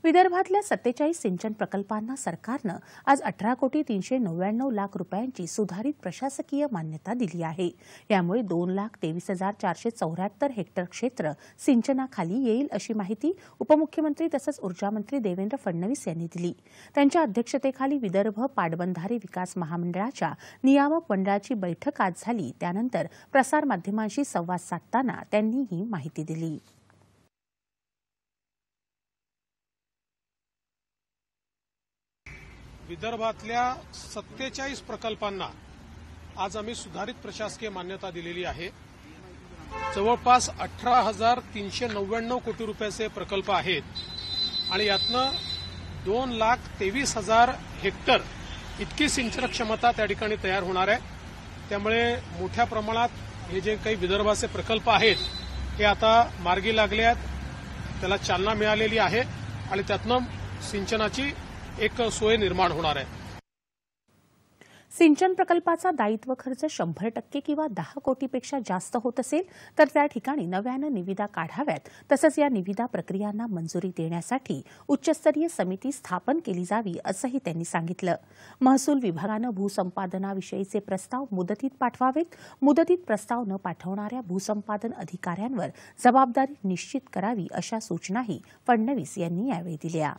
विदर्भातल्या 47 सिंचन प्रकल्पांना सरकारनं आज 18,399,00,000 रुपयांची सुधारित प्रशासकीय मान्यता दिली आहे। यामुळे 2,23,474 हेक्टर क्षेत्र सिंचनाखाली येईल अशी माहिती उपमुख्यमंत्री तसंच ऊर्जा मंत्री देवेंद्र फडणवीस यांनी दिली। त्यांच्या अध्यक्षतेखाली विदर्भ पाटबंधारे विकास महामंडळाच्या नियामक मंडळाची बैठक आज झाली। त्यानंतर प्रसारमाध्यमांशी संवाद साधताना त्यांनी ही माहिती दिली। विदर्भातल्या 47 प्रकल्पांना आज आम्ही सुधारित प्रशासकीय मान्यता दिलेली आहे। जवळपास 18,399 कोटी रुपयाचे प्रकल्प आहेत आणि यातनं 2,23,000 हेक्टर इतकी सिंचन क्षमता त्या ठिकाणी तयार होणार आहे। त्यामुळे मोठ्या प्रमाणात हे जे काही विदर्भाचे प्रकल्प आहेत हे आता मार्गी लागले आहेत, त्याला चालना मिळालेली आहे आणि त्यातनं सिंचनाची एक सोय निर्माण होणार आहे। सिंचन प्रकल्पाचा दायित्व खर्च 100% किंवा 10 कोटीपेक्षा जास्त होत असेल तर त्या ठिकाणी नव्यानं निविदा काढाव्यात। तसंच या निविदा प्रक्रियांना मंजुरी देण्यासाठी उच्चस्तरीय समिती स्थापन केली जावी असंही त्यांनी सांगितलं। महसूल विभागानं भूसंपादनाविषयीचे प्रस्ताव मुदतीत पाठवावेत। मुदतीत प्रस्ताव न पाठवणाऱ्या भूसंपादन अधिकाऱ्यांवर जबाबदारी निश्चित करावी अशा सूचनाही फडणवीस यांनी यावेळी दिल्या।